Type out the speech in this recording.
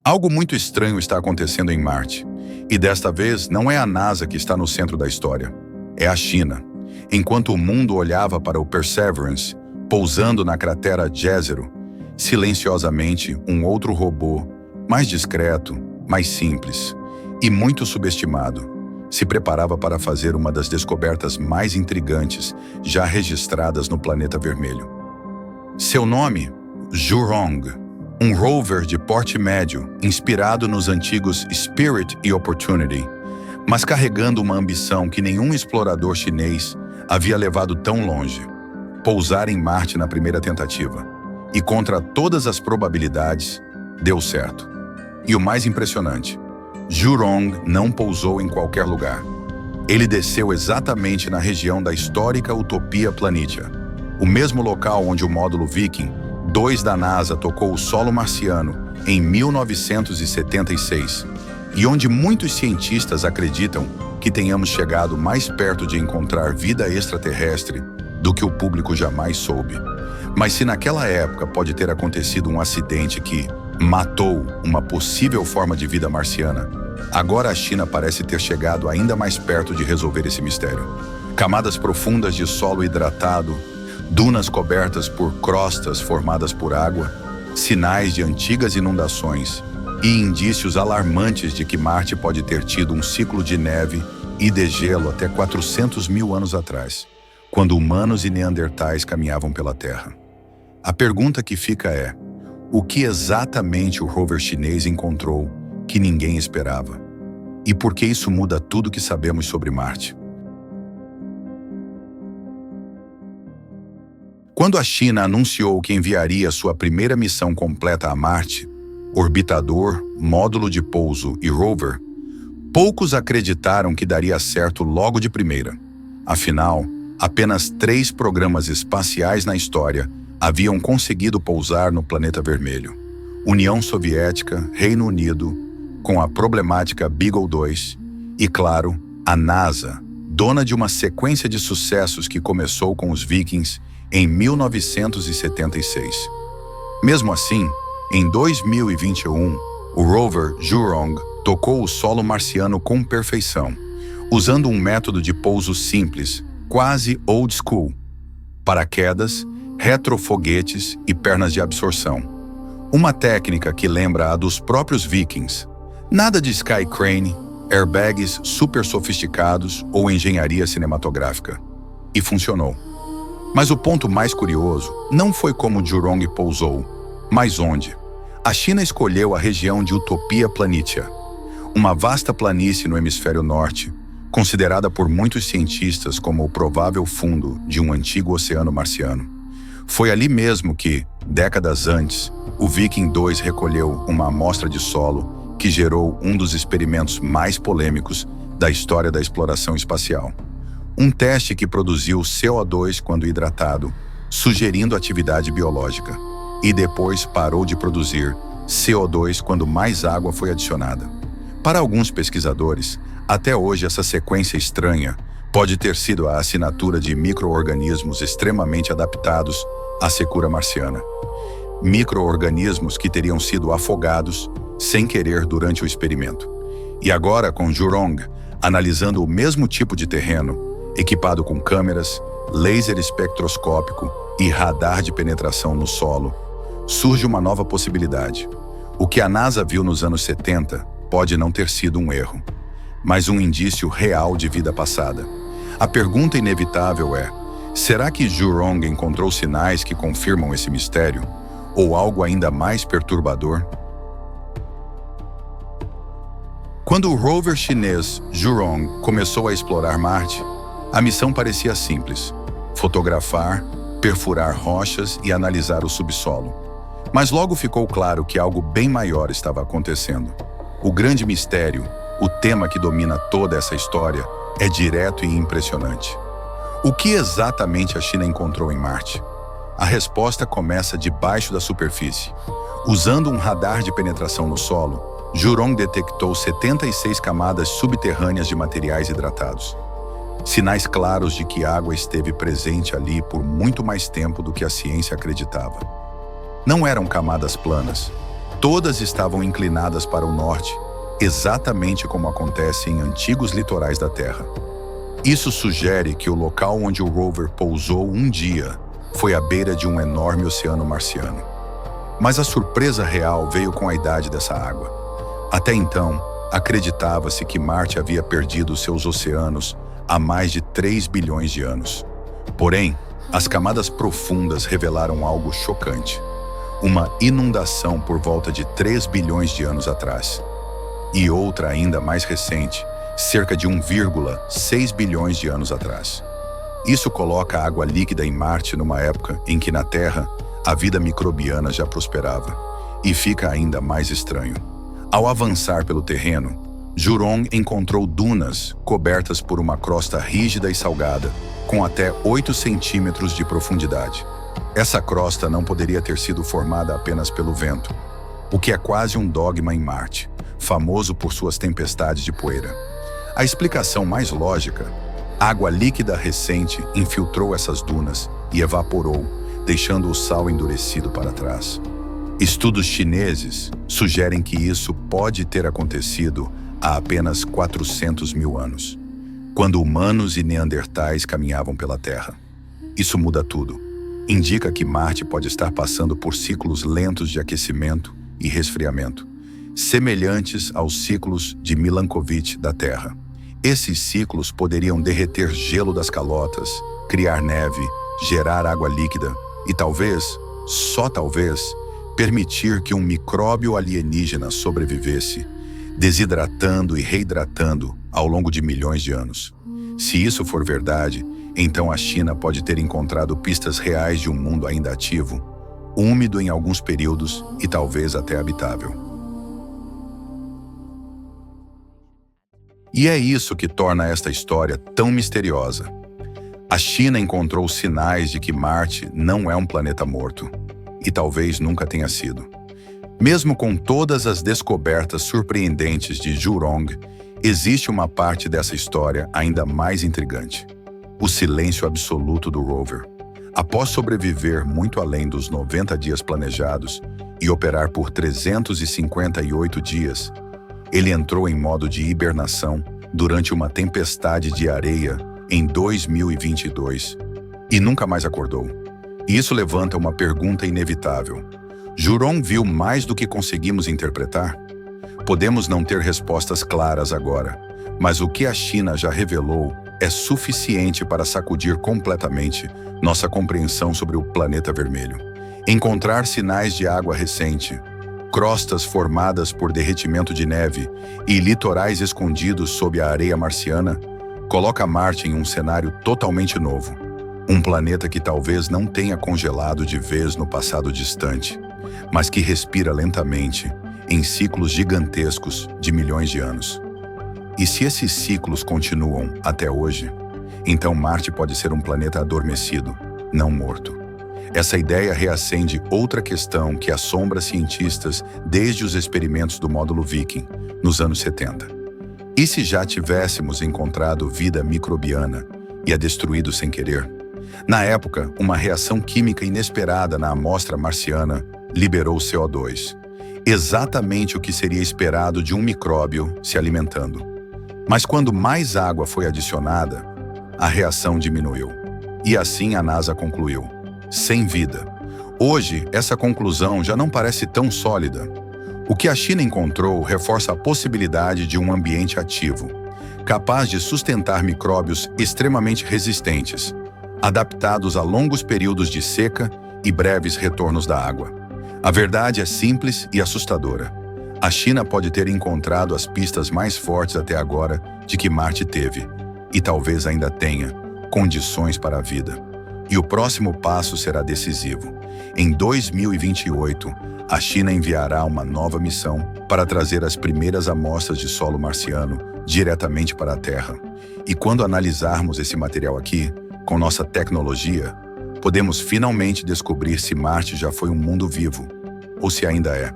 Algo muito estranho está acontecendo em Marte. E desta vez não é a NASA que está no centro da história. É a China. Enquanto o mundo olhava para o Perseverance, pousando na cratera Jezero, silenciosamente um outro robô, mais discreto, mais simples e muito subestimado, se preparava para fazer uma das descobertas mais intrigantes já registradas no planeta vermelho. Seu nome? Zhurong. Um rover de porte médio, inspirado nos antigos Spirit e Opportunity, mas carregando uma ambição que nenhum explorador chinês havia levado tão longe: pousar em Marte na primeira tentativa. E contra todas as probabilidades, deu certo. E o mais impressionante, Zhurong não pousou em qualquer lugar. Ele desceu exatamente na região da histórica Utopia Planitia, o mesmo local onde o módulo Viking 2 da NASA tocou o solo marciano em 1976 e onde muitos cientistas acreditam que tenhamos chegado mais perto de encontrar vida extraterrestre do que o público jamais soube. Mas se naquela época pode ter acontecido um acidente que matou uma possível forma de vida marciana, agora a China parece ter chegado ainda mais perto de resolver esse mistério. Camadas profundas de solo hidratado, dunas cobertas por crostas formadas por água, sinais de antigas inundações e indícios alarmantes de que Marte pode ter tido um ciclo de neve e degelo até 400 mil anos atrás, quando humanos e neandertais caminhavam pela Terra. A pergunta que fica é: o que exatamente o rover chinês encontrou que ninguém esperava? E por que isso muda tudo o que sabemos sobre Marte? Quando a China anunciou que enviaria sua primeira missão completa a Marte, orbitador, módulo de pouso e rover, poucos acreditaram que daria certo logo de primeira. Afinal, apenas 3 programas espaciais na história haviam conseguido pousar no planeta vermelho: União Soviética, Reino Unido, com a problemática Beagle 2, e, claro, a NASA, dona de uma sequência de sucessos que começou com os Vikings em 1976. Mesmo assim, em 2021, o rover Zhurong tocou o solo marciano com perfeição, usando um método de pouso simples, quase old school: paraquedas, retrofoguetes e pernas de absorção. Uma técnica que lembra a dos próprios Vikings. Nada de sky crane, airbags super sofisticados ou engenharia cinematográfica. E funcionou. Mas o ponto mais curioso não foi como Zhurong pousou, mas onde. A China escolheu a região de Utopia Planitia, uma vasta planície no hemisfério norte, considerada por muitos cientistas como o provável fundo de um antigo oceano marciano. Foi ali mesmo que, décadas antes, o Viking 2 recolheu uma amostra de solo que gerou um dos experimentos mais polêmicos da história da exploração espacial. Um teste que produziu CO2 quando hidratado, sugerindo atividade biológica, e depois parou de produzir CO2 quando mais água foi adicionada. Para alguns pesquisadores, até hoje essa sequência estranha pode ter sido a assinatura de micro-organismos extremamente adaptados à secura marciana. Micro-organismos que teriam sido afogados sem querer durante o experimento. E agora, com Zhurong analisando o mesmo tipo de terreno, equipado com câmeras, laser espectroscópico e radar de penetração no solo, surge uma nova possibilidade. O que a NASA viu nos anos 70 pode não ter sido um erro, mas um indício real de vida passada. A pergunta inevitável é: será que Zhurong encontrou sinais que confirmam esse mistério? Ou algo ainda mais perturbador? Quando o rover chinês Zhurong começou a explorar Marte, a missão parecia simples: fotografar, perfurar rochas e analisar o subsolo. Mas logo ficou claro que algo bem maior estava acontecendo. O grande mistério, o tema que domina toda essa história, é direto e impressionante. O que exatamente a China encontrou em Marte? A resposta começa debaixo da superfície. Usando um radar de penetração no solo, Zhurong detectou 76 camadas subterrâneas de materiais hidratados. Sinais claros de que água esteve presente ali por muito mais tempo do que a ciência acreditava. Não eram camadas planas. Todas estavam inclinadas para o norte, exatamente como acontece em antigos litorais da Terra. Isso sugere que o local onde o rover pousou um dia foi à beira de um enorme oceano marciano. Mas a surpresa real veio com a idade dessa água. Até então, acreditava-se que Marte havia perdido seus oceanos há mais de 3 bilhões de anos. Porém, as camadas profundas revelaram algo chocante. Uma inundação por volta de 3 bilhões de anos atrás. E outra ainda mais recente, cerca de 1,6 bilhões de anos atrás. Isso coloca a água líquida em Marte numa época em que na Terra a vida microbiana já prosperava. E fica ainda mais estranho. Ao avançar pelo terreno, Zhurong encontrou dunas cobertas por uma crosta rígida e salgada, com até 8 centímetros de profundidade. Essa crosta não poderia ter sido formada apenas pelo vento, o que é quase um dogma em Marte, famoso por suas tempestades de poeira. A explicação mais lógica: água líquida recente infiltrou essas dunas e evaporou, deixando o sal endurecido para trás. Estudos chineses sugerem que isso pode ter acontecido há apenas 400 mil anos, quando humanos e neandertais caminhavam pela Terra. Isso muda tudo. Indica que Marte pode estar passando por ciclos lentos de aquecimento e resfriamento, semelhantes aos ciclos de Milankovitch da Terra. Esses ciclos poderiam derreter gelo das calotas, criar neve, gerar água líquida e talvez, só talvez, permitir que um micróbio alienígena sobrevivesse, desidratando e reidratando ao longo de milhões de anos. Se isso for verdade, então a China pode ter encontrado pistas reais de um mundo ainda ativo, úmido em alguns períodos e talvez até habitável. E é isso que torna esta história tão misteriosa. A China encontrou sinais de que Marte não é um planeta morto, e talvez nunca tenha sido. Mesmo com todas as descobertas surpreendentes de Zhurong, existe uma parte dessa história ainda mais intrigante: o silêncio absoluto do rover. Após sobreviver muito além dos 90 dias planejados e operar por 358 dias, ele entrou em modo de hibernação durante uma tempestade de areia em 2022 e nunca mais acordou. E isso levanta uma pergunta inevitável: Zhurong viu mais do que conseguimos interpretar? Podemos não ter respostas claras agora, mas o que a China já revelou é suficiente para sacudir completamente nossa compreensão sobre o planeta vermelho. Encontrar sinais de água recente, crostas formadas por derretimento de neve e litorais escondidos sob a areia marciana coloca Marte em um cenário totalmente novo. Um planeta que talvez não tenha congelado de vez no passado distante, mas que respira lentamente em ciclos gigantescos de milhões de anos. E se esses ciclos continuam até hoje, então Marte pode ser um planeta adormecido, não morto. Essa ideia reacende outra questão que assombra cientistas desde os experimentos do módulo Viking, nos anos 70. E se já tivéssemos encontrado vida microbiana e a destruído sem querer? Na época, uma reação química inesperada na amostra marciana liberou CO2, exatamente o que seria esperado de um micróbio se alimentando. Mas quando mais água foi adicionada, a reação diminuiu. E assim a NASA concluiu: sem vida. Hoje, essa conclusão já não parece tão sólida. O que a China encontrou reforça a possibilidade de um ambiente ativo, capaz de sustentar micróbios extremamente resistentes, adaptados a longos períodos de seca e breves retornos da água. A verdade é simples e assustadora. A China pode ter encontrado as pistas mais fortes até agora de que Marte teve, e talvez ainda tenha, condições para a vida. E o próximo passo será decisivo. Em 2028, a China enviará uma nova missão para trazer as primeiras amostras de solo marciano diretamente para a Terra. E quando analisarmos esse material aqui, com nossa tecnologia, podemos finalmente descobrir se Marte já foi um mundo vivo, ou se ainda é.